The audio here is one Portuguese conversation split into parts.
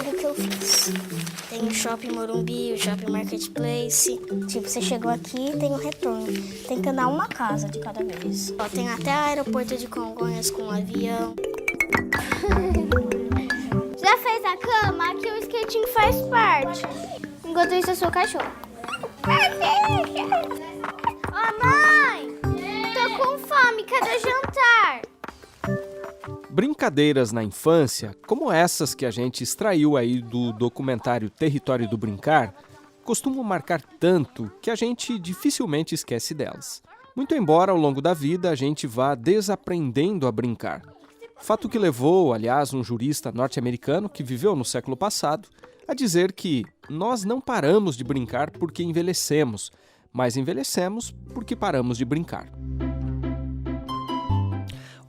jogo que eu fiz. Tem o Shopping Morumbi, o Shopping Marketplace. Tipo, você chegou aqui, tem um retorno. Tem que andar uma casa de cada vez. Ó, tem até o aeroporto de Congonhas com um avião. Já fez a cama? Aqui o skating faz parte. Enquanto isso, eu sou o cachorro. Ô, mãe! Tô com fome, cadê o jantar? Brincadeiras na infância, como essas que a gente extraiu aí do documentário Território do Brincar, costumam marcar tanto que a gente dificilmente esquece delas. Muito embora ao longo da vida a gente vá desaprendendo a brincar. Fato que levou, aliás, um jurista norte-americano que viveu no século passado a dizer que nós não paramos de brincar porque envelhecemos, mas envelhecemos porque paramos de brincar.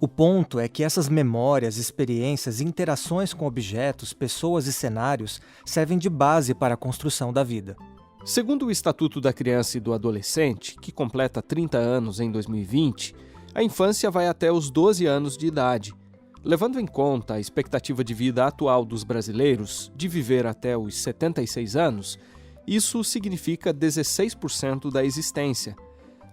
O ponto é que essas memórias, experiências e interações com objetos, pessoas e cenários servem de base para a construção da vida. Segundo o Estatuto da Criança e do Adolescente, que completa 30 anos em 2020, a infância vai até os 12 anos de idade. Levando em conta a expectativa de vida atual dos brasileiros, de viver até os 76 anos, isso significa 16% da existência.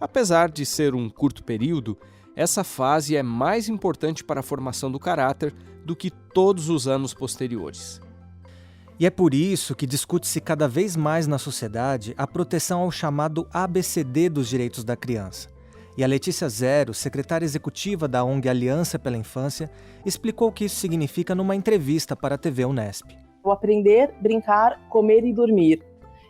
Apesar de ser um curto período, essa fase é mais importante para a formação do caráter do que todos os anos posteriores. E é por isso que discute-se cada vez mais na sociedade a proteção ao chamado ABCD dos direitos da criança. E a Letícia Zero, secretária executiva da ONG Aliança pela Infância, explicou o que isso significa numa entrevista para a TV Unesp. O aprender, brincar, comer e dormir.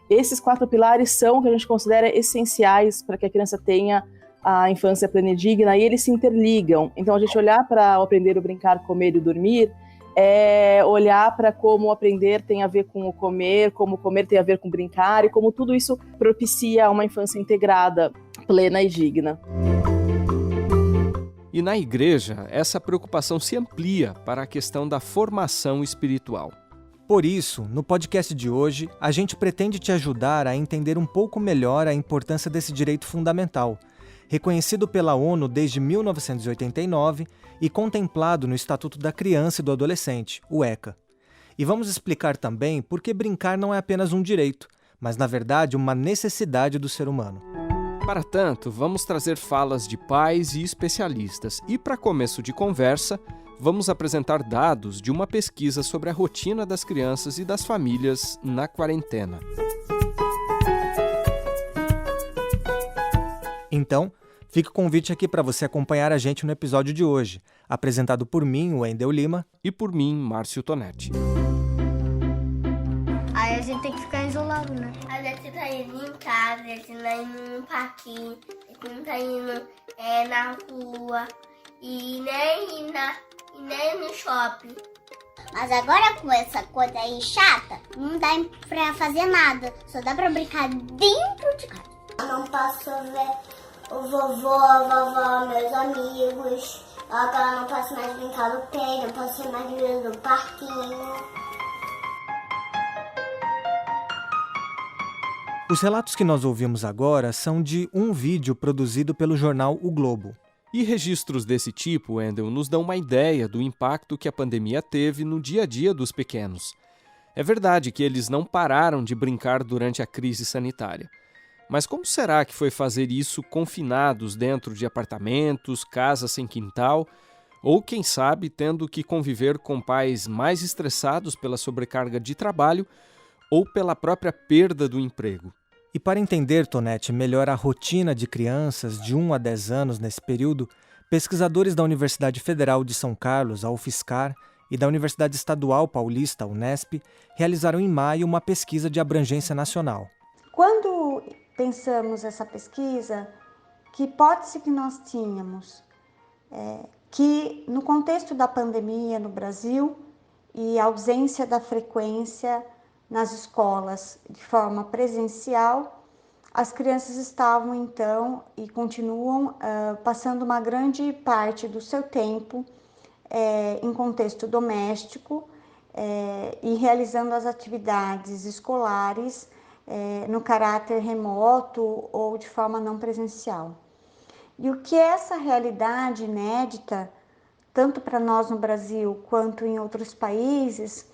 Esses 4 pilares são o que a gente considera essenciais para que a criança tenha a infância plena e digna, e eles se interligam. Então, a gente olhar para o aprender, o brincar, comer e dormir é olhar para como o aprender tem a ver com o comer, como o comer tem a ver com brincar, e como tudo isso propicia uma infância integrada, plena e digna. E na igreja, essa preocupação se amplia para a questão da formação espiritual. Por isso, no podcast de hoje, a gente pretende te ajudar a entender um pouco melhor a importância desse direito fundamental, reconhecido pela ONU desde 1989 e contemplado no Estatuto da Criança e do Adolescente, o ECA. E vamos explicar também por que brincar não é apenas um direito, mas, na verdade, uma necessidade do ser humano. Para tanto, vamos trazer falas de pais e especialistas e, para começo de conversa, vamos apresentar dados de uma pesquisa sobre a rotina das crianças e das famílias na quarentena. Então, fica o convite aqui para você acompanhar a gente no episódio de hoje, apresentado por mim, Wendel Lima, e por mim, Márcio Tonetti. Aí a gente tem que ficar isolado, né? A gente tá indo em casa, a gente tá indo no parquinho, a gente tá indo na rua e nem no shopping. Mas agora com essa coisa aí chata, não dá pra fazer nada. Só dá pra brincar dentro de casa. Eu não posso ver o vovô, a vovó, meus amigos. Agora não posso mais brincar no pé, não posso ir mais ir no parquinho. Os relatos que nós ouvimos agora são de um vídeo produzido pelo jornal O Globo. E registros desse tipo, Wendel, nos dão uma ideia do impacto que a pandemia teve no dia a dia dos pequenos. É verdade que eles não pararam de brincar durante a crise sanitária. Mas como será que foi fazer isso confinados dentro de apartamentos, casas sem quintal, ou, quem sabe, tendo que conviver com pais mais estressados pela sobrecarga de trabalho ou pela própria perda do emprego? E para entender, Tonetti, melhor a rotina de crianças de 1 a 10 anos nesse período, pesquisadores da Universidade Federal de São Carlos, a UFSCar, e da Universidade Estadual Paulista, a Unesp, realizaram em maio uma pesquisa de abrangência nacional. Quando pensamos essa pesquisa, que hipótese que nós tínhamos? Que no contexto da pandemia no Brasil e a ausência da frequência nas escolas de forma presencial, as crianças estavam então e continuam passando uma grande parte do seu tempo em contexto doméstico e realizando as atividades escolares no caráter remoto ou de forma não presencial. E o que é essa realidade inédita, tanto para nós no Brasil quanto em outros países,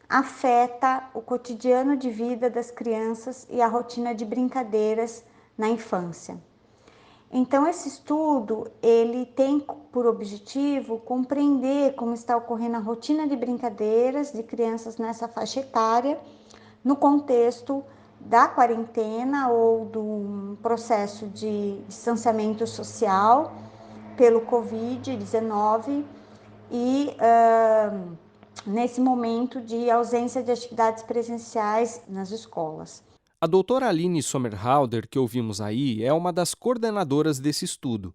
afeta o cotidiano de vida das crianças e a rotina de brincadeiras na infância. Então, esse estudo, ele tem por objetivo compreender como está ocorrendo a rotina de brincadeiras de crianças nessa faixa etária, no contexto da quarentena ou do processo de distanciamento social pelo Covid-19 e nesse momento de ausência de atividades presenciais nas escolas. A doutora Aline Sommerhalder, que ouvimos aí, é uma das coordenadoras desse estudo.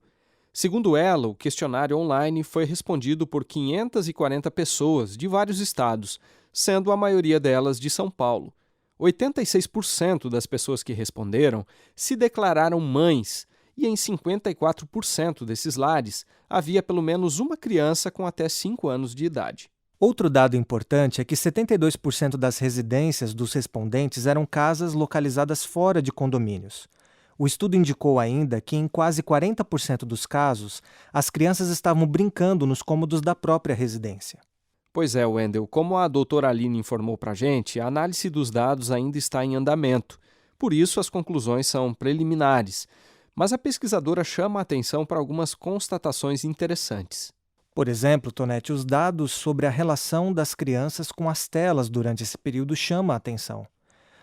Segundo ela, o questionário online foi respondido por 540 pessoas de vários estados, sendo a maioria delas de São Paulo. 86% das pessoas que responderam se declararam mães e em 54% desses lares havia pelo menos uma criança com até 5 anos de idade. Outro dado importante é que 72% das residências dos respondentes eram casas localizadas fora de condomínios. O estudo indicou ainda que, em quase 40% dos casos, as crianças estavam brincando nos cômodos da própria residência. Pois é, Wendel, como a doutora Aline informou para a gente, a análise dos dados ainda está em andamento. Por isso, as conclusões são preliminares. Mas a pesquisadora chama a atenção para algumas constatações interessantes. Por exemplo, Tonete, os dados sobre a relação das crianças com as telas durante esse período chamam a atenção.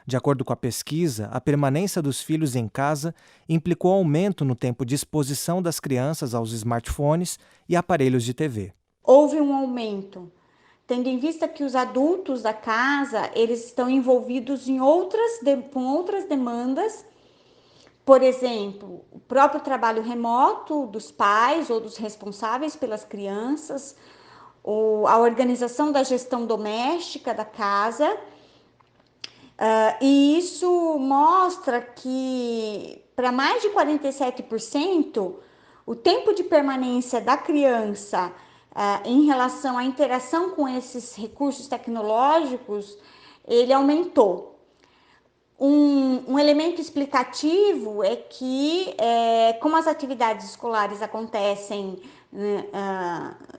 De acordo com a pesquisa, a permanência dos filhos em casa implicou aumento no tempo de exposição das crianças aos smartphones e aparelhos de TV. Houve um aumento, tendo em vista que os adultos da casa eles estão envolvidos com outras demandas. Por exemplo, o próprio trabalho remoto dos pais ou dos responsáveis pelas crianças, ou a organização da gestão doméstica da casa. E isso mostra que, para mais de 47%, o tempo de permanência da criança em relação à interação com esses recursos tecnológicos, ele aumentou. Um elemento explicativo é que, como as atividades escolares acontecem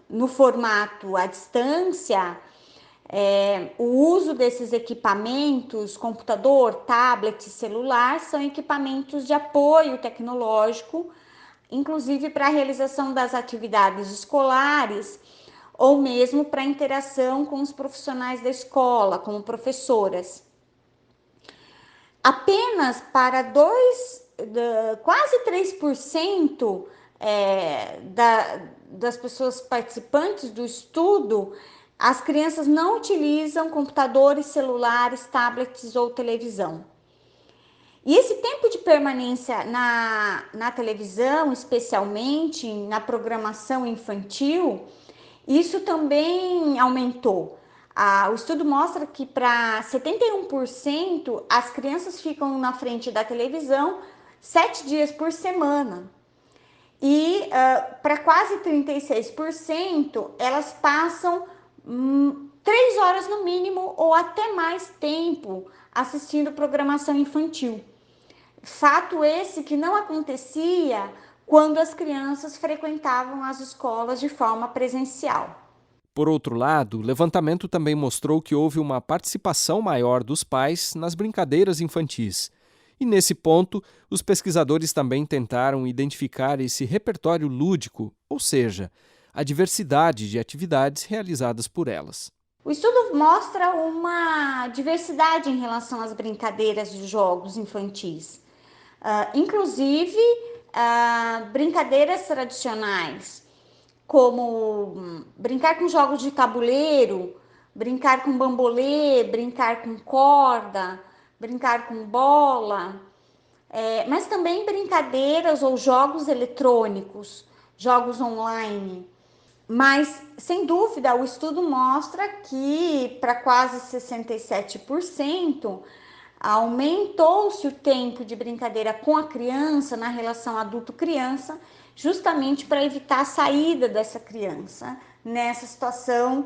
no formato à distância, o uso desses equipamentos, computador, tablet, celular, são equipamentos de apoio tecnológico, inclusive para a realização das atividades escolares ou mesmo para a interação com os profissionais da escola, como professoras. Apenas para quase 3% das pessoas participantes do estudo, as crianças não utilizam computadores, celulares, tablets ou televisão. E esse tempo de permanência na televisão, especialmente na programação infantil, isso também aumentou. O estudo mostra que para 71% as crianças ficam na frente da televisão 7 dias por semana. E para quase 36% elas passam 3 horas no mínimo ou até mais tempo assistindo programação infantil. Fato esse que não acontecia quando as crianças frequentavam as escolas de forma presencial. Por outro lado, o levantamento também mostrou que houve uma participação maior dos pais nas brincadeiras infantis. E nesse ponto, os pesquisadores também tentaram identificar esse repertório lúdico, ou seja, a diversidade de atividades realizadas por elas. O estudo mostra uma diversidade em relação às brincadeiras de jogos infantis. Inclusive, brincadeiras tradicionais, como brincar com jogos de tabuleiro, brincar com bambolê, brincar com corda, brincar com bola, mas também brincadeiras ou jogos eletrônicos, jogos online. Mas, sem dúvida, o estudo mostra que para quase 67% aumentou-se o tempo de brincadeira com a criança na relação adulto-criança, justamente para evitar a saída dessa criança nessa situação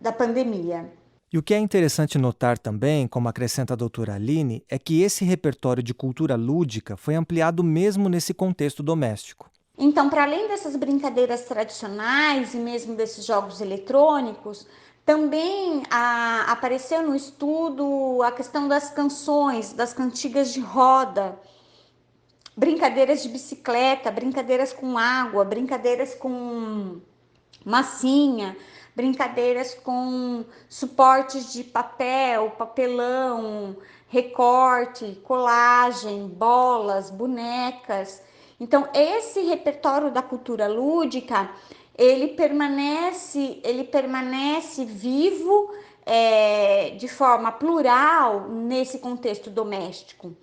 da pandemia. E o que é interessante notar também, como acrescenta a doutora Aline, é que esse repertório de cultura lúdica foi ampliado mesmo nesse contexto doméstico. Então, para além dessas brincadeiras tradicionais e mesmo desses jogos eletrônicos, Também apareceu no estudo a questão das canções, das cantigas de roda, brincadeiras de bicicleta, brincadeiras com água, brincadeiras com massinha, brincadeiras com suportes de papel, papelão, recorte, colagem, bolas, bonecas. Então, esse repertório da cultura lúdica, ele permanece vivo de forma plural nesse contexto doméstico,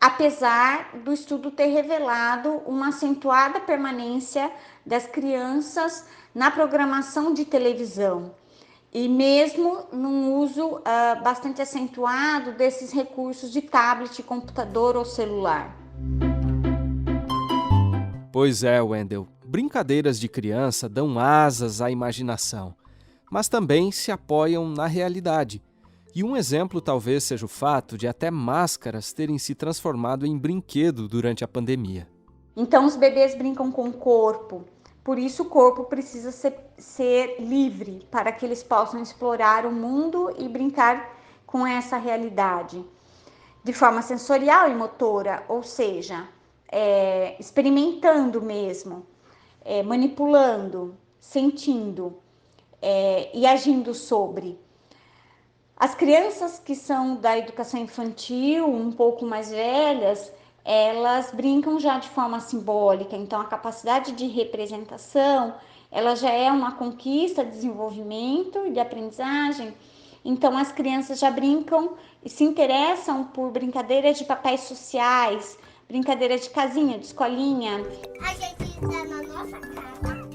apesar do estudo ter revelado uma acentuada permanência das crianças na programação de televisão e mesmo num uso bastante acentuado desses recursos de tablet, computador ou celular. Pois é, Wendel, brincadeiras de criança dão asas à imaginação, mas também se apoiam na realidade. E um exemplo talvez seja o fato de até máscaras terem se transformado em brinquedo durante a pandemia. Então os bebês brincam com o corpo, por isso o corpo precisa ser livre para que eles possam explorar o mundo e brincar com essa realidade de forma sensorial e motora, ou seja, experimentando mesmo, manipulando, sentindo e agindo sobre. As crianças que são da educação infantil, um pouco mais velhas, elas brincam já de forma simbólica, então a capacidade de representação, ela já é uma conquista de desenvolvimento e de aprendizagem. Então as crianças já brincam e se interessam por brincadeiras de papéis sociais, brincadeiras de casinha, de escolinha. A gente está na nossa casa.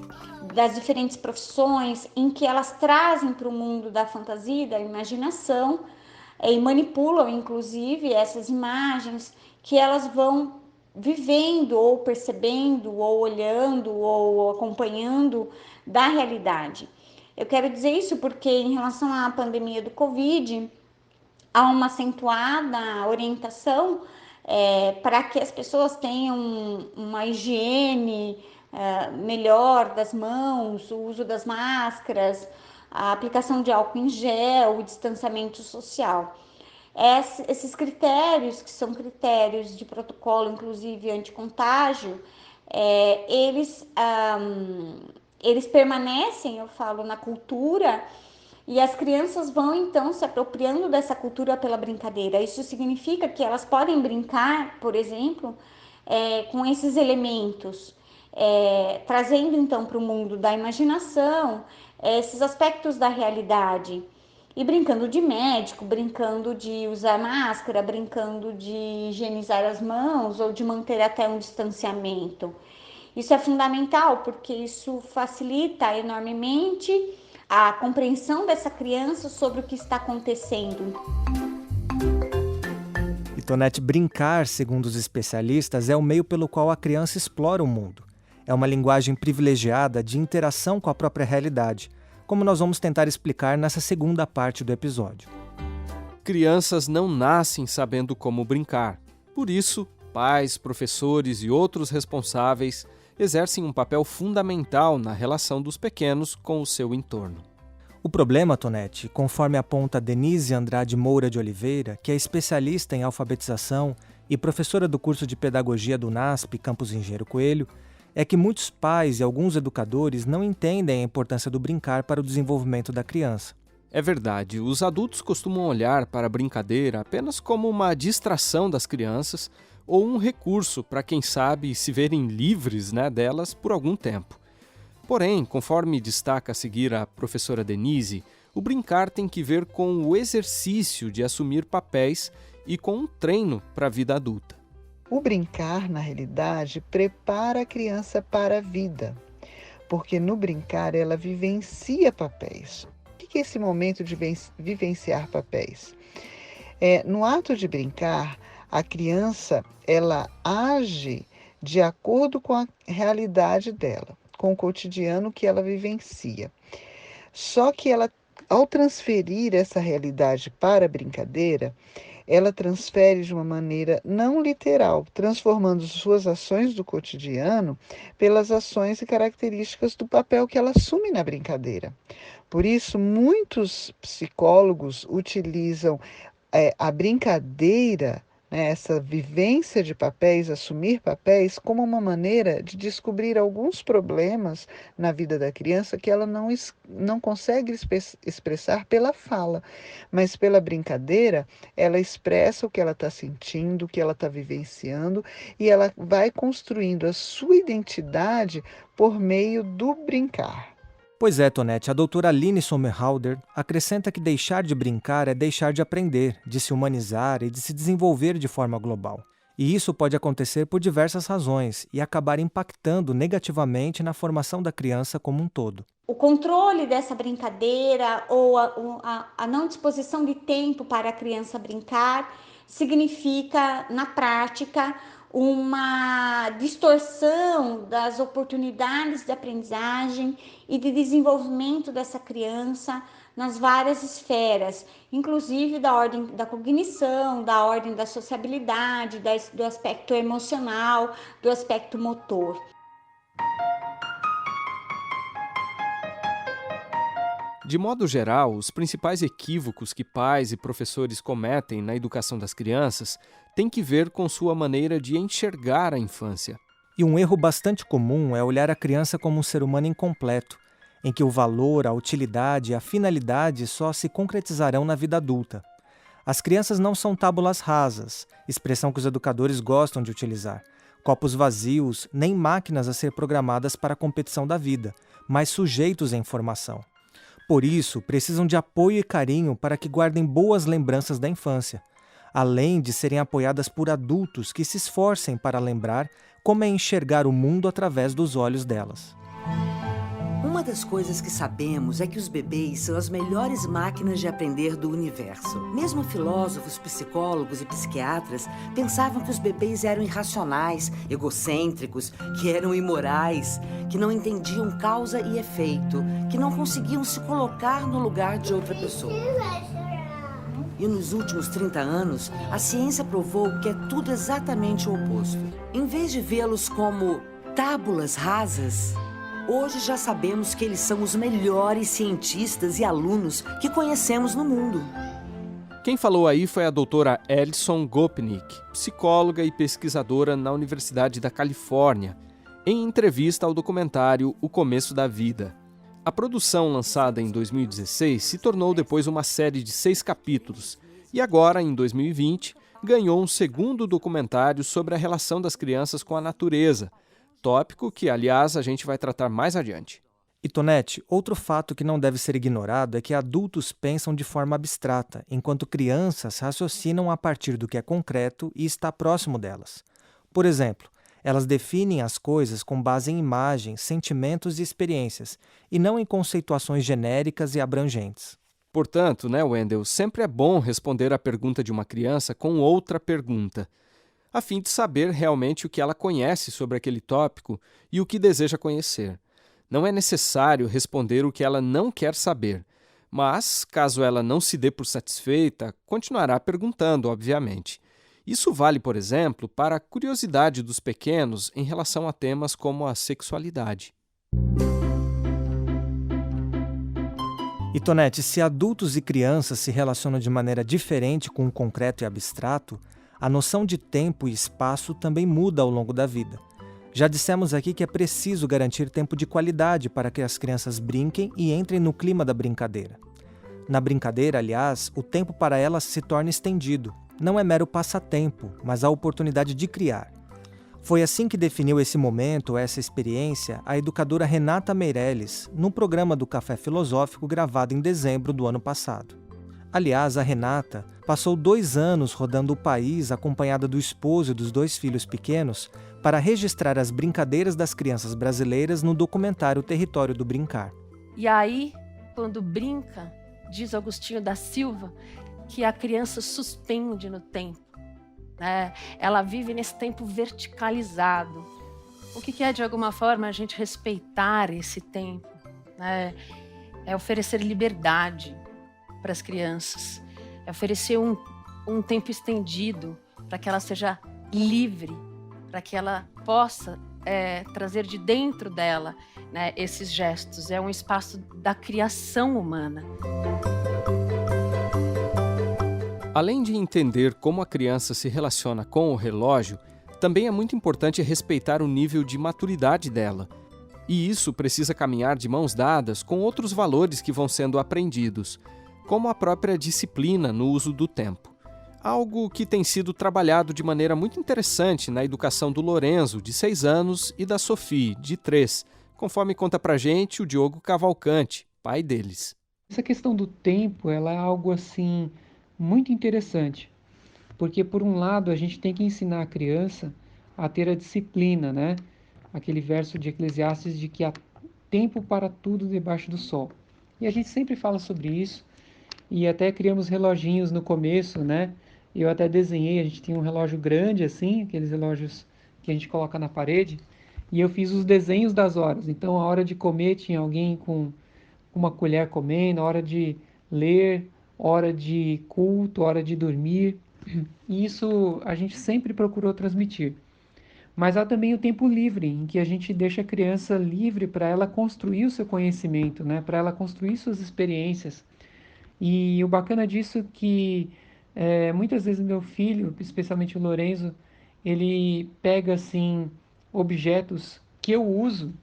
Das diferentes profissões em que elas trazem para o mundo da fantasia, da imaginação, e manipulam, inclusive, essas imagens que elas vão vivendo ou percebendo ou olhando ou acompanhando da realidade. Eu quero dizer isso porque em relação à pandemia do Covid, há uma acentuada orientação para que as pessoas tenham uma higiene melhor das mãos, o uso das máscaras, a aplicação de álcool em gel, o distanciamento social. Esses critérios, que são critérios de protocolo, inclusive anticontágio, eles permanecem, eu falo, na cultura, e as crianças vão então se apropriando dessa cultura pela brincadeira. Isso significa que elas podem brincar, por exemplo, com esses elementos, trazendo então para o mundo da imaginação esses aspectos da realidade. E brincando de médico, brincando de usar máscara, brincando de higienizar as mãos ou de manter até um distanciamento. Isso é fundamental porque isso facilita enormemente a compreensão dessa criança sobre o que está acontecendo. E Tonete, brincar, segundo os especialistas, é o meio pelo qual a criança explora o mundo. É uma linguagem privilegiada de interação com a própria realidade, como nós vamos tentar explicar nessa segunda parte do episódio. Crianças não nascem sabendo como brincar. Por isso, pais, professores e outros responsáveis exercem um papel fundamental na relação dos pequenos com o seu entorno. O problema, Tonete, conforme aponta Denise Andrade Moura de Oliveira, que é especialista em alfabetização e professora do curso de Pedagogia do NASP, Campus Engenheiro Coelho, é que muitos pais e alguns educadores não entendem a importância do brincar para o desenvolvimento da criança. É verdade, os adultos costumam olhar para a brincadeira apenas como uma distração das crianças ou um recurso para, quem sabe, se verem livres, delas por algum tempo. Porém, conforme destaca a seguir a professora Denise, o brincar tem que ver com o exercício de assumir papéis e com um treino para a vida adulta. O brincar, na realidade, prepara a criança para a vida, porque no brincar ela vivencia papéis. O que é esse momento de vivenciar papéis? No ato de brincar, a criança ela age de acordo com a realidade dela, com o cotidiano que ela vivencia. Só que ela, ao transferir essa realidade para a brincadeira, ela transfere de uma maneira não literal, transformando suas ações do cotidiano pelas ações e características do papel que ela assume na brincadeira. Por isso, muitos psicólogos utilizam a brincadeira, né, essa vivência de papéis, assumir papéis, como uma maneira de descobrir alguns problemas na vida da criança que ela não consegue expressar pela fala, mas pela brincadeira ela expressa o que ela está sentindo, o que ela está vivenciando, e ela vai construindo a sua identidade por meio do brincar. Pois é, Tonete, a doutora Aline Sommerhalder acrescenta que deixar de brincar é deixar de aprender, de se humanizar e de se desenvolver de forma global. E isso pode acontecer por diversas razões e acabar impactando negativamente na formação da criança como um todo. O controle dessa brincadeira ou a não disposição de tempo para a criança brincar significa, na prática, uma distorção das oportunidades de aprendizagem e de desenvolvimento dessa criança nas várias esferas, inclusive da ordem da cognição, da ordem da sociabilidade, do aspecto emocional, do aspecto motor. De modo geral, os principais equívocos que pais e professores cometem na educação das crianças têm que ver com sua maneira de enxergar a infância. E um erro bastante comum é olhar a criança como um ser humano incompleto, em que o valor, a utilidade e a finalidade só se concretizarão na vida adulta. As crianças não são tábulas rasas, expressão que os educadores gostam de utilizar, copos vazios, nem máquinas a ser programadas para a competição da vida, mas sujeitos em formação. Por isso, precisam de apoio e carinho para que guardem boas lembranças da infância, além de serem apoiadas por adultos que se esforcem para lembrar como é enxergar o mundo através dos olhos delas. Uma das coisas que sabemos é que os bebês são as melhores máquinas de aprender do universo. Mesmo filósofos, psicólogos e psiquiatras pensavam que os bebês eram irracionais, egocêntricos, que eram imorais, que não entendiam causa e efeito, que não conseguiam se colocar no lugar de outra pessoa. E nos últimos 30 anos, a ciência provou que é tudo exatamente o oposto. Em vez de vê-los como tábulas rasas, hoje já sabemos que eles são os melhores cientistas e alunos que conhecemos no mundo. Quem falou aí foi a doutora Alison Gopnik, psicóloga e pesquisadora na Universidade da Califórnia, em entrevista ao documentário O Começo da Vida. A produção, lançada em 2016, se tornou depois uma série de 6 capítulos e agora, em 2020, ganhou um segundo documentário sobre a relação das crianças com a natureza, tópico que, aliás, a gente vai tratar mais adiante. E Tonete, outro fato que não deve ser ignorado é que adultos pensam de forma abstrata, enquanto crianças raciocinam a partir do que é concreto e está próximo delas. Por exemplo, elas definem as coisas com base em imagens, sentimentos e experiências, e não em conceituações genéricas e abrangentes. Portanto, Wendel, sempre é bom responder a pergunta de uma criança com outra pergunta, a fim de saber realmente o que ela conhece sobre aquele tópico e o que deseja conhecer. Não é necessário responder o que ela não quer saber, mas, caso ela não se dê por satisfeita, continuará perguntando, obviamente. Isso vale, por exemplo, para a curiosidade dos pequenos em relação a temas como a sexualidade. E Tonete, se adultos e crianças se relacionam de maneira diferente com o concreto e abstrato, a noção de tempo e espaço também muda ao longo da vida. Já dissemos aqui que é preciso garantir tempo de qualidade para que as crianças brinquem e entrem no clima da brincadeira. Na brincadeira, aliás, o tempo para elas se torna estendido. Não é mero passatempo, mas a oportunidade de criar. Foi assim que definiu esse momento, essa experiência, a educadora Renata Meirelles, num programa do Café Filosófico gravado em dezembro do ano passado. Aliás, a Renata passou 2 anos rodando o país acompanhada do esposo e dos 2 filhos pequenos para registrar as brincadeiras das crianças brasileiras no documentário Território do Brincar. E aí, quando brinca, diz Agostinho da Silva, que a criança suspende no tempo. Ela vive nesse tempo verticalizado. O que é, de alguma forma, a gente respeitar esse tempo? É oferecer liberdade para as crianças. É oferecer um um tempo estendido, para que ela seja livre, para que ela possa trazer de dentro dela, né, esses gestos. É um espaço da criação humana. Além de entender como a criança se relaciona com o relógio, também é muito importante respeitar o nível de maturidade dela. E isso precisa caminhar de mãos dadas com outros valores que vão sendo aprendidos, como a própria disciplina no uso do tempo. Algo que tem sido trabalhado de maneira muito interessante na educação do Lorenzo, de 6 anos, e da Sophie, de 3, conforme conta pra gente o Diogo Cavalcante, pai deles. Essa questão do tempo, ela é algo assim muito interessante, porque por um lado a gente tem que ensinar a criança a ter a disciplina, né? Aquele verso de Eclesiastes de que há tempo para tudo debaixo do sol. E a gente sempre fala sobre isso, e até criamos reloginhos no começo, né? Eu até desenhei, a gente tinha um relógio grande assim, aqueles relógios que a gente coloca na parede, e eu fiz os desenhos das horas. Então a hora de comer tinha alguém com uma colher comendo, a hora de ler, hora de culto, hora de dormir. E isso a gente sempre procurou transmitir. Mas há também o tempo livre, em que a gente deixa a criança livre para ela construir o seu conhecimento, né? Para ela construir suas experiências. E o bacana disso é que muitas vezes meu filho, especialmente o Lorenzo, ele pega assim objetos que eu uso,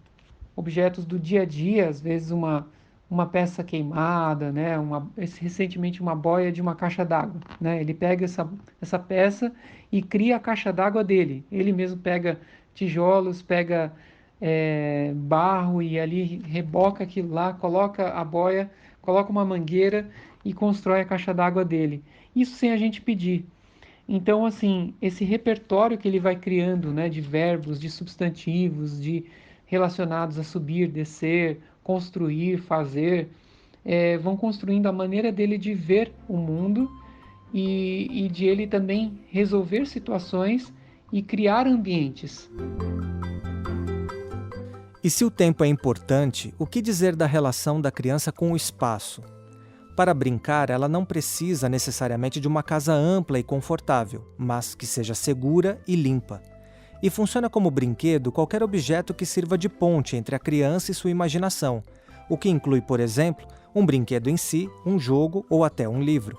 objetos do dia a dia, às vezes uma peça queimada, né? Recentemente uma boia de uma caixa d'água, né? Ele pega essa peça e cria a caixa d'água dele. Ele mesmo pega tijolos, pega barro e ali reboca aquilo lá, coloca a boia, coloca uma mangueira e constrói a caixa d'água dele. Isso sem a gente pedir. Então, assim, esse repertório que ele vai criando, né, de verbos, de substantivos, relacionados a subir, descer, construir, fazer, vão construindo a maneira dele de ver o mundo e de ele também resolver situações e criar ambientes. E se o tempo é importante, o que dizer da relação da criança com o espaço? Para brincar, ela não precisa necessariamente de uma casa ampla e confortável, mas que seja segura e limpa. E funciona como brinquedo qualquer objeto que sirva de ponte entre a criança e sua imaginação, o que inclui, por exemplo, um brinquedo em si, um jogo ou até um livro.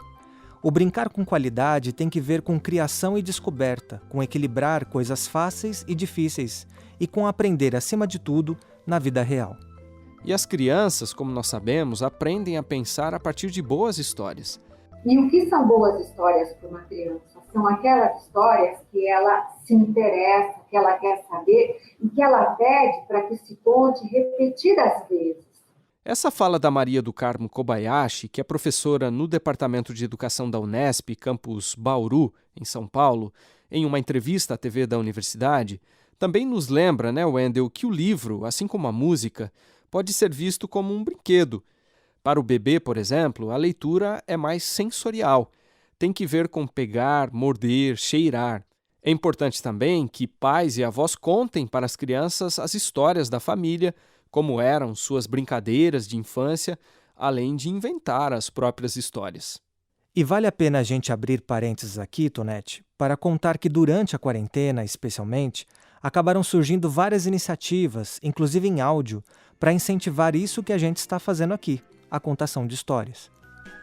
O brincar com qualidade tem que ver com criação e descoberta, com equilibrar coisas fáceis e difíceis, e com aprender, acima de tudo, na vida real. E as crianças, como nós sabemos, aprendem a pensar a partir de boas histórias. E o que são boas histórias para uma criança? São aquelas histórias que ela se interessa, que ela quer saber e que ela pede para que se conte repetidas vezes. Essa fala da Maria do Carmo Kobayashi, que é professora no Departamento de Educação da Unesp, campus Bauru, em São Paulo, em uma entrevista à TV da universidade, também nos lembra, né, Wendel, que o livro, assim como a música, pode ser visto como um brinquedo. Para o bebê, por exemplo, a leitura é mais sensorial. Tem que ver com pegar, morder, cheirar. É importante também que pais e avós contem para as crianças as histórias da família, como eram suas brincadeiras de infância, além de inventar as próprias histórias. E vale a pena a gente abrir parênteses aqui, Tonete, para contar que durante a quarentena, especialmente, acabaram surgindo várias iniciativas, inclusive em áudio, para incentivar isso que a gente está fazendo aqui, a contação de histórias.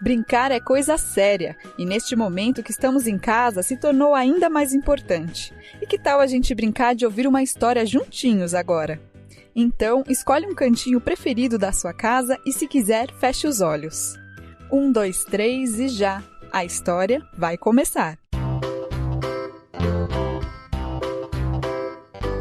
Brincar é coisa séria, e neste momento que estamos em casa se tornou ainda mais importante. E que tal a gente brincar de ouvir uma história juntinhos agora? Então, escolhe um cantinho preferido da sua casa e, se quiser, feche os olhos. 1, 2, 3 e já! A história vai começar!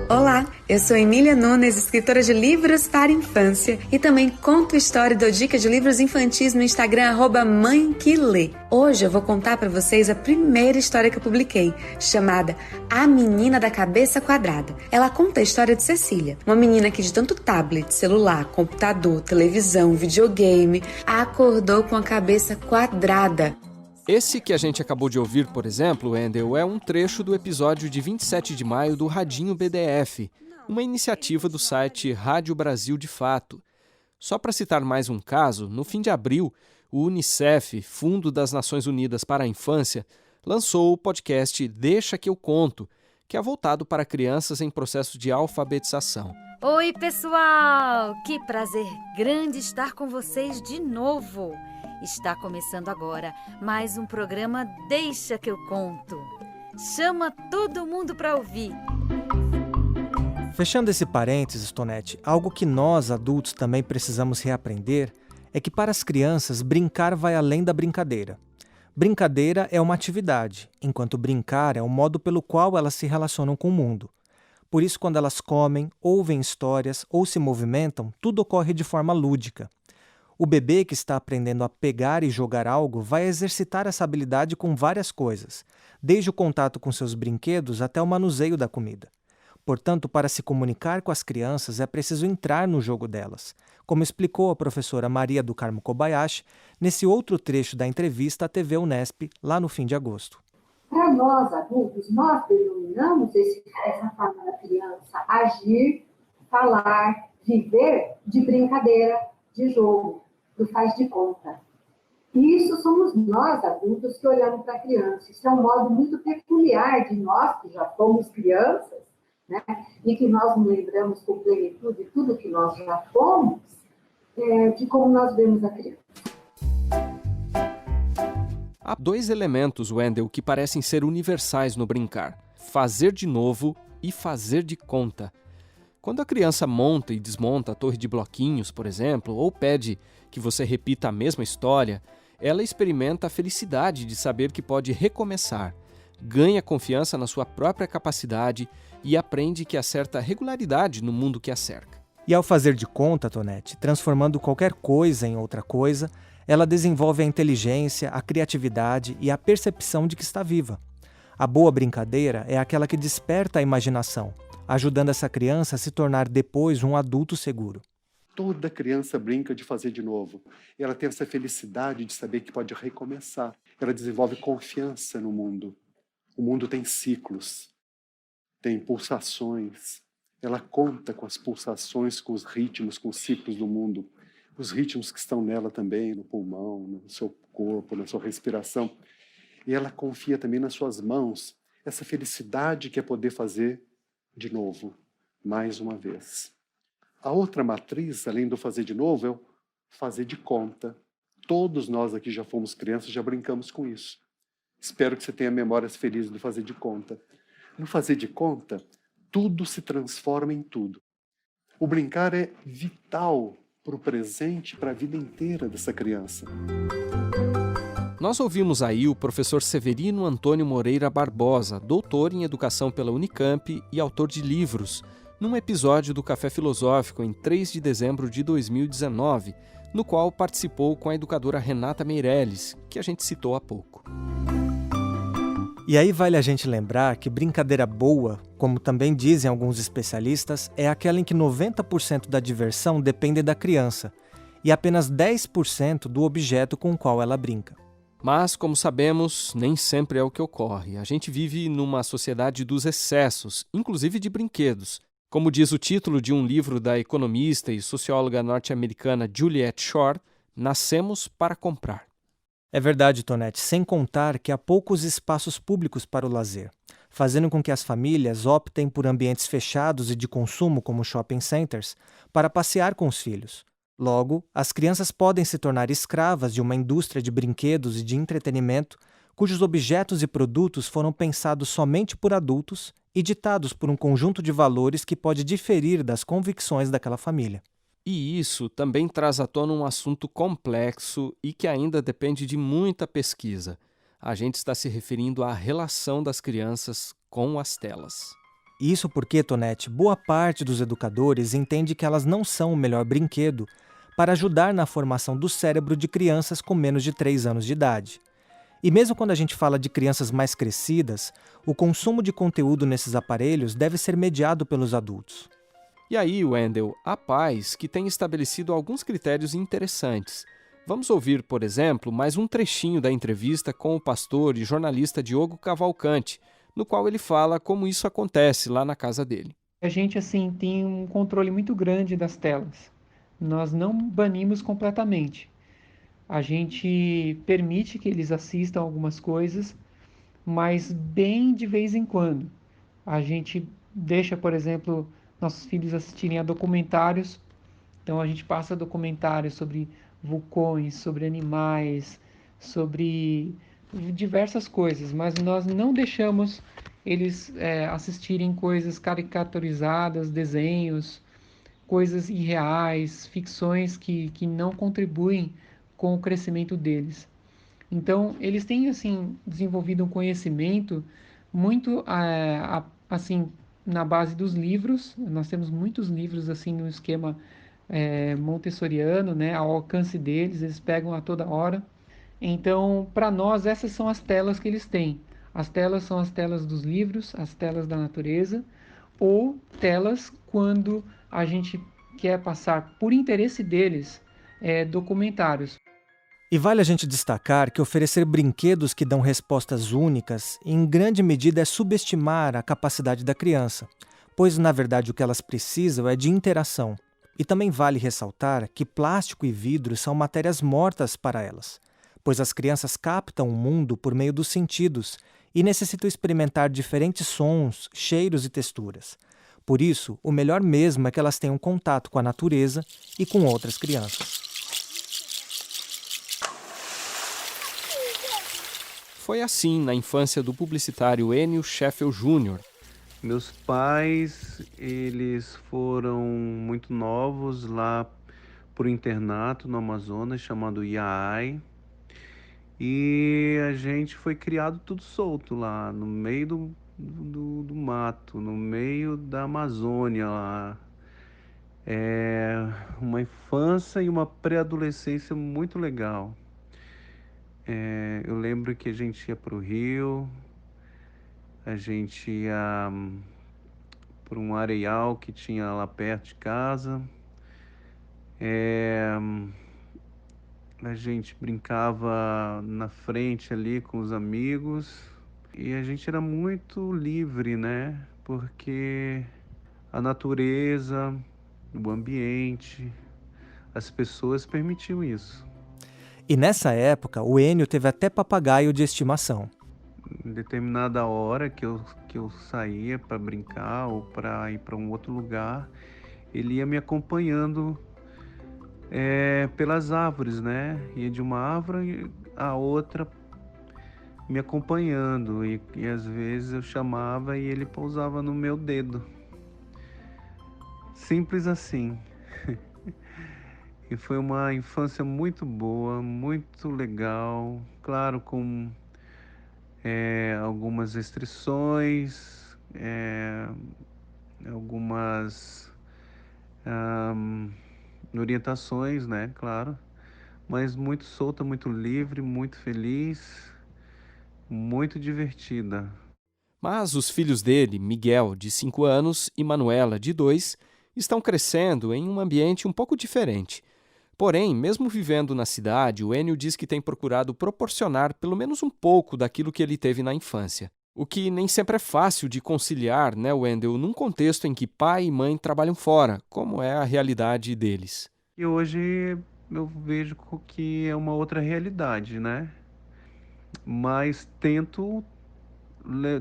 Olá, eu sou Emília Nunes, escritora de livros para infância e também conto história e dou dica de livros infantis no Instagram @mãequilê. Hoje eu vou contar para vocês a primeira história que eu publiquei, chamada A Menina da Cabeça Quadrada. Ela conta a história de Cecília, uma menina que de tanto tablet, celular, computador, televisão, videogame, acordou com a cabeça quadrada. Esse que a gente acabou de ouvir, por exemplo, Wendel, é um trecho do episódio de 27 de maio do Radinho BDF, uma iniciativa do site Rádio Brasil de Fato. Só para citar mais um caso, no fim de abril, o Unicef, Fundo das Nações Unidas para a Infância, lançou o podcast Deixa que eu conto, que é voltado para crianças em processo de alfabetização. Oi, pessoal! Que prazer grande estar com vocês de novo. Está começando agora mais um programa Deixa que eu conto. Chama todo mundo para ouvir. Fechando esse parênteses, Tonete, algo que nós, adultos, também precisamos reaprender é que para as crianças, brincar vai além da brincadeira. Brincadeira é uma atividade, enquanto brincar é o modo pelo qual elas se relacionam com o mundo. Por isso, quando elas comem, ouvem histórias ou se movimentam, tudo ocorre de forma lúdica. O bebê que está aprendendo a pegar e jogar algo vai exercitar essa habilidade com várias coisas, desde o contato com seus brinquedos até o manuseio da comida. Portanto, para se comunicar com as crianças, é preciso entrar no jogo delas, como explicou a professora Maria do Carmo Kobayashi nesse outro trecho da entrevista à TV Unesp, lá no fim de agosto. Para nós, adultos, nós denominamos essa forma da criança agir, falar, viver de brincadeira, de jogo, do faz de conta. E isso somos nós, adultos, que olhamos para a criança. Isso é um modo muito peculiar de nós, que já fomos crianças, né? E que nós nos lembramos com plenitude de tudo que nós já fomos, de como nós vemos a criança. Há dois elementos, Wendel, que parecem ser universais no brincar: fazer de novo e fazer de conta. Quando a criança monta e desmonta a torre de bloquinhos, por exemplo, ou pede que você repita a mesma história, ela experimenta a felicidade de saber que pode recomeçar, ganha confiança na sua própria capacidade e aprende que há certa regularidade no mundo que a cerca. E ao fazer de conta, Tonete, transformando qualquer coisa em outra coisa, ela desenvolve a inteligência, a criatividade e a percepção de que está viva. A boa brincadeira é aquela que desperta a imaginação, ajudando essa criança a se tornar depois um adulto seguro. Toda criança brinca de fazer de novo. Ela tem essa felicidade de saber que pode recomeçar. Ela desenvolve confiança no mundo. O mundo tem ciclos, tem pulsações. Ela conta com as pulsações, com os ritmos, com os ciclos do mundo. Os ritmos que estão nela também, no pulmão, no seu corpo, na sua respiração. E ela confia também nas suas mãos, essa felicidade que é poder fazer de novo, mais uma vez. A outra matriz, além do fazer de novo, é o fazer de conta. Todos nós aqui já fomos crianças, já brincamos com isso. Espero que você tenha memórias felizes do fazer de conta. No fazer de conta, tudo se transforma em tudo. O brincar é vital para o presente, para a vida inteira dessa criança. Nós ouvimos aí o professor Severino Antônio Moreira Barbosa, doutor em educação pela Unicamp e autor de livros, num episódio do Café Filosófico em 3 de dezembro de 2019, no qual participou com a educadora Renata Meirelles, que a gente citou há pouco. E aí vale a gente lembrar que brincadeira boa, como também dizem alguns especialistas, é aquela em que 90% da diversão depende da criança e apenas 10% do objeto com o qual ela brinca. Mas, como sabemos, nem sempre é o que ocorre. A gente vive numa sociedade dos excessos, inclusive de brinquedos. Como diz o título de um livro da economista e socióloga norte-americana Juliet Shore, Nascemos para Comprar. É verdade, Tonete, sem contar que há poucos espaços públicos para o lazer, fazendo com que as famílias optem por ambientes fechados e de consumo, como shopping centers, para passear com os filhos. Logo, as crianças podem se tornar escravas de uma indústria de brinquedos e de entretenimento cujos objetos e produtos foram pensados somente por adultos e ditados por um conjunto de valores que pode diferir das convicções daquela família. E isso também traz à tona um assunto complexo e que ainda depende de muita pesquisa. A gente está se referindo à relação das crianças com as telas. Isso porque, Tonete, boa parte dos educadores entende que elas não são o melhor brinquedo para ajudar na formação do cérebro de crianças com menos de 3 anos de idade. E mesmo quando a gente fala de crianças mais crescidas, o consumo de conteúdo nesses aparelhos deve ser mediado pelos adultos. E aí, Wendel, há pais que têm estabelecido alguns critérios interessantes. Vamos ouvir, por exemplo, mais um trechinho da entrevista com o pastor e jornalista Diogo Cavalcante, no qual ele fala como isso acontece lá na casa dele. A gente, assim, tem um controle muito grande das telas. Nós não banimos completamente. A gente permite que eles assistam algumas coisas, mas bem de vez em quando. A gente deixa, por exemplo, nossos filhos assistirem a documentários. Então a gente passa documentários sobre vulcões, sobre animais, sobre diversas coisas, mas nós não deixamos eles assistirem coisas caricaturizadas, desenhos, coisas irreais, ficções que não contribuem com o crescimento deles. Então, eles têm, assim, desenvolvido um conhecimento muito, assim, na base dos livros. Nós temos muitos livros, assim, no esquema montessoriano, né, ao alcance deles, eles pegam a toda hora. Então, para nós, essas são as telas que eles têm. As telas são as telas dos livros, as telas da natureza, ou telas quando a gente quer passar, por interesse deles, documentários. E vale a gente destacar que oferecer brinquedos que dão respostas únicas, em grande medida, é subestimar a capacidade da criança, pois, na verdade, o que elas precisam é de interação. E também vale ressaltar que plástico e vidro são matérias mortas para elas, pois as crianças captam o mundo por meio dos sentidos e necessitam experimentar diferentes sons, cheiros e texturas. Por isso, o melhor mesmo é que elas tenham contato com a natureza e com outras crianças. Foi assim na infância do publicitário Enio Scheffel Jr. Meus pais, eles foram muito novos lá por internato no Amazonas, chamado Iai. E a gente foi criado tudo solto lá, no meio do mato, no meio da Amazônia lá. Uma infância e uma pré-adolescência muito legal. Eu lembro que a gente ia para o rio, a gente ia para um areial que tinha lá perto de casa. A gente brincava na frente ali com os amigos e a gente era muito livre, né? Porque a natureza, o ambiente, as pessoas permitiam isso. E nessa época, o Enio teve até papagaio de estimação. Em determinada hora que eu saía para brincar ou para ir para um outro lugar, ele ia me acompanhando pelas árvores, né? Ia de uma árvore a outra me acompanhando e às vezes eu chamava e ele pousava no meu dedo. Simples assim. E foi uma infância muito boa, muito legal, claro, com algumas restrições, algumas orientações, né, claro, mas muito solta, muito livre, muito feliz, muito divertida. Mas os filhos dele, Miguel, de 5 anos, e Manuela, de 2, estão crescendo em um ambiente um pouco diferente. Porém, mesmo vivendo na cidade, o Enio diz que tem procurado proporcionar pelo menos um pouco daquilo que ele teve na infância. O que nem sempre é fácil de conciliar, né, Wendel, num contexto em que pai e mãe trabalham fora, como é a realidade deles. E hoje eu vejo que é uma outra realidade, né? Mas tento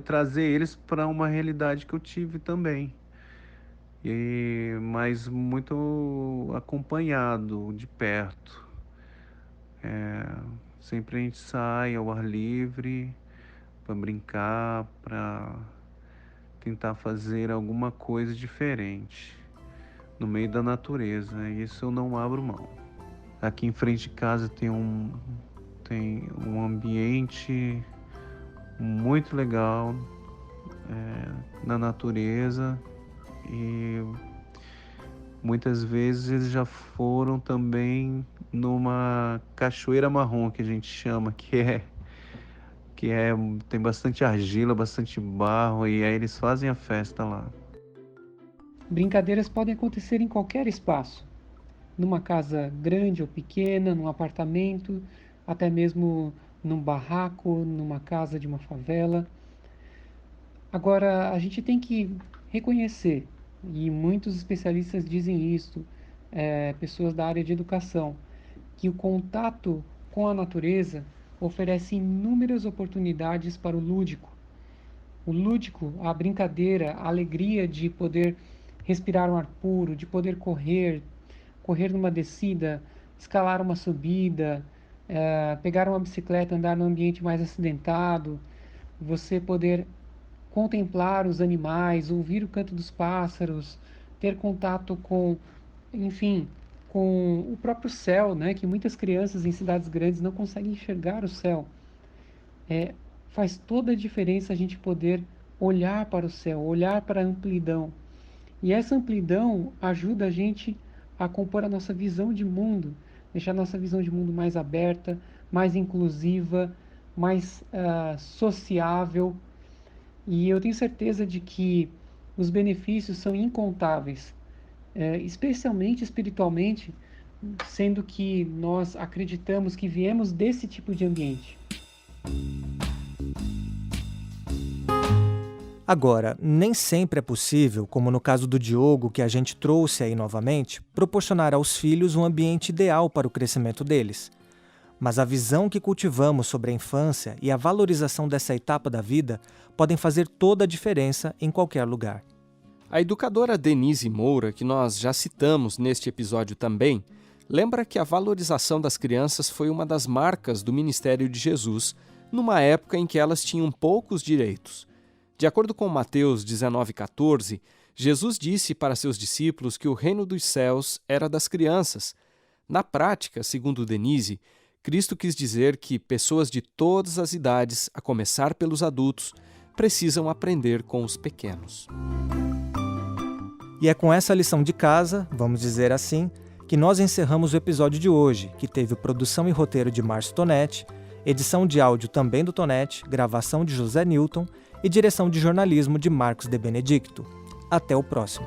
trazer eles para uma realidade que eu tive também. Mas muito acompanhado de perto. Sempre a gente sai ao ar livre para brincar, para tentar fazer alguma coisa diferente no meio da natureza. Isso eu não abro mão. Aqui em frente de casa tem um ambiente muito legal na natureza. E muitas vezes eles já foram também numa cachoeira marrom, que a gente chama, tem bastante argila, bastante barro, e aí eles fazem a festa lá. Brincadeiras podem acontecer em qualquer espaço, numa casa grande ou pequena, num apartamento, até mesmo num barraco, numa casa de uma favela. Agora, a gente tem que reconhecer, e muitos especialistas dizem isso, pessoas da área de educação, que o contato com a natureza oferece inúmeras oportunidades para o lúdico. O lúdico, a brincadeira, a alegria de poder respirar um ar puro, de poder correr numa descida, escalar uma subida, pegar uma bicicleta, andar num ambiente mais acidentado, você poder contemplar os animais, ouvir o canto dos pássaros, ter contato com, enfim, com o próprio céu, né? Que muitas crianças em cidades grandes não conseguem enxergar o céu. Faz toda a diferença a gente poder olhar para o céu, olhar para a amplidão. E essa amplidão ajuda a gente a compor a nossa visão de mundo, deixar a nossa visão de mundo mais aberta, mais inclusiva, mais sociável. E eu tenho certeza de que os benefícios são incontáveis, especialmente espiritualmente, sendo que nós acreditamos que viemos desse tipo de ambiente. Agora, nem sempre é possível, como no caso do Diogo, que a gente trouxe aí novamente, proporcionar aos filhos um ambiente ideal para o crescimento deles. Mas a visão que cultivamos sobre a infância e a valorização dessa etapa da vida podem fazer toda a diferença em qualquer lugar. A educadora Denise Moura, que nós já citamos neste episódio também, lembra que a valorização das crianças foi uma das marcas do ministério de Jesus, numa época em que elas tinham poucos direitos. De acordo com Mateus 19,14, Jesus disse para seus discípulos que o reino dos céus era das crianças. Na prática, segundo Denise, Cristo quis dizer que pessoas de todas as idades, a começar pelos adultos, precisam aprender com os pequenos. E é com essa lição de casa, vamos dizer assim, que nós encerramos o episódio de hoje, que teve produção e roteiro de Márcio Tonetti, edição de áudio também do Tonetti, gravação de José Newton e direção de jornalismo de Marcos de Benedicto. Até o próximo.